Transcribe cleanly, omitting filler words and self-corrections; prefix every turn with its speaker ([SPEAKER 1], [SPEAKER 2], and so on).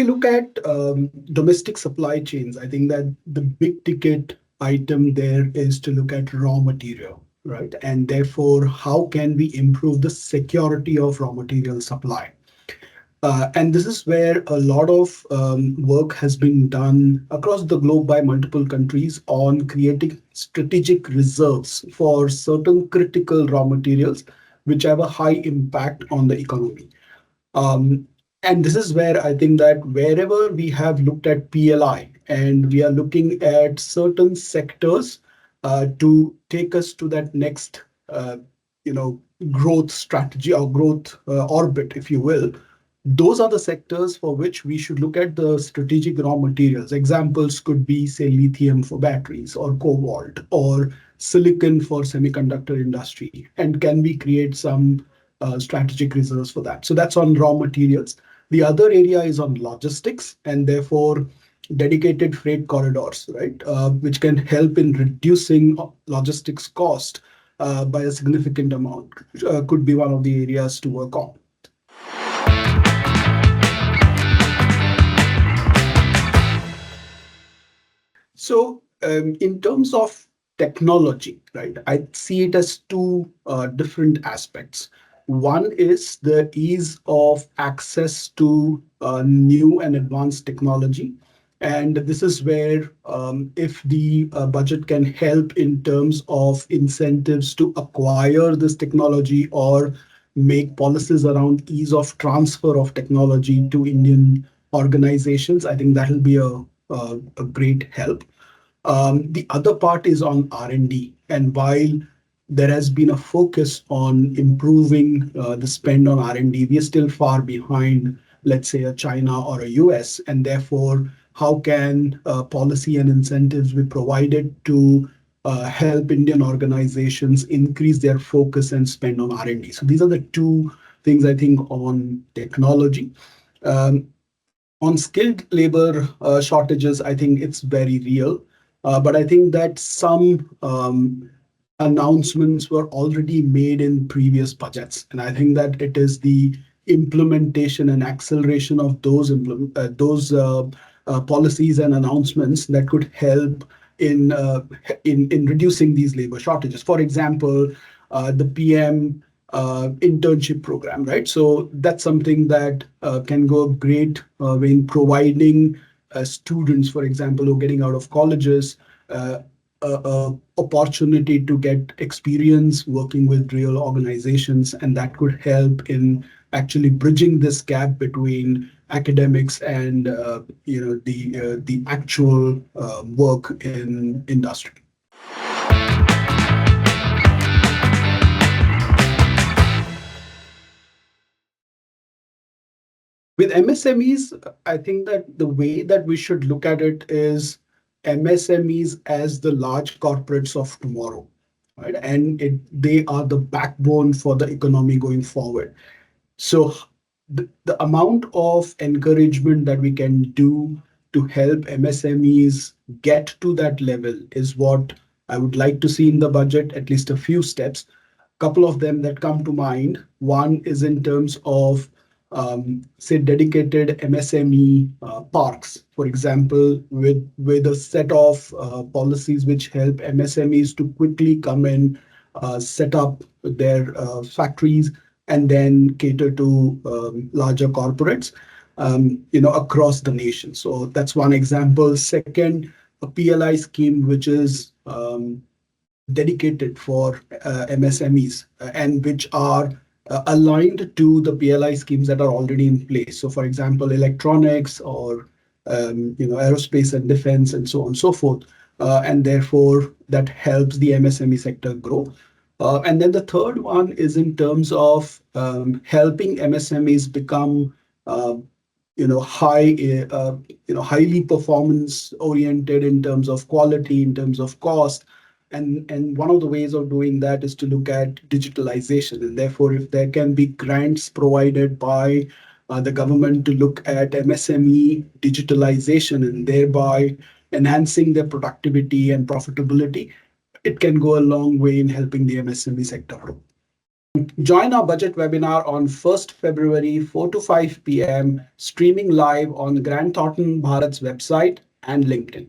[SPEAKER 1] we look at domestic supply chains, I think that the big ticket item there is to look at raw material, right? And therefore, how can we improve the security of raw material supply? And this is where a lot of work has been done across the globe by multiple countries on creating strategic reserves for certain critical raw materials which have a high impact on the economy. Um, and this is where I think that wherever we have looked at PLI and we are looking at certain sectors to take us to that next, growth strategy or growth orbit, if you will, those are the sectors for which we should look at the strategic raw materials. Examples could be, say, lithium for batteries or cobalt or silicon for semiconductor industry. And can we create some strategic reserves for that? So that's on raw materials. The other area is on logistics and therefore dedicated freight corridors, right, which can help in reducing logistics cost by a significant amount. Could be one of the areas to work on. So, in terms of technology, right, I see it as two different aspects. One is the ease of access to new and advanced technology. And this is where, if the budget can help in terms of incentives to acquire this technology or make policies around ease of transfer of technology to Indian organizations, I think that will be a great help. The other part is on R&D. And while there has been a focus on improving the spend on R&D, we are still far behind, let's say, a China or a US. And therefore, how can policy and incentives be provided to help Indian organizations increase their focus and spend on R&D? So these are the two things I think on technology. Um, on skilled labor shortages, I think it's very real. But I think that some announcements were already made in previous budgets. And I think that it is the implementation and acceleration of those policies and announcements that could help in reducing these labor shortages. For example, the PM internship program, right? So that's something that can go a great way in providing students, for example, who are getting out of colleges, a opportunity to get experience working with real organizations, and that could help in actually bridging this gap between academics and the actual work in industry. With MSMEs, I think that the way that we should look at it is MSMEs as the large corporates of tomorrow, right? And they are the backbone for the economy going forward. So the amount of encouragement that we can do to help MSMEs get to that level is what I would like to see in the budget, at least a few steps. Couple of them that come to mind. One is in terms of say dedicated MSME parks, for example, with a set of policies which help MSMEs to quickly come in, set up their factories, and then cater to larger corporates, across the nation. So that's one example. Second, a PLI scheme which is dedicated for MSMEs and which are aligned to the PLI schemes that are already in place. So, for example, electronics or aerospace and defense and so on and so forth. And therefore, that helps the MSME sector grow. And then the third one is in terms of helping MSMEs become highly performance oriented in terms of quality, in terms of cost. And one of the ways of doing that is to look at digitalization. And therefore, if there can be grants provided by the government to look at MSME digitalization and thereby enhancing their productivity and profitability, it can go a long way in helping the MSME sector grow. Join our budget webinar on 1st February, 4 to 5 p.m., streaming live on Grant Thornton Bharat's website and LinkedIn.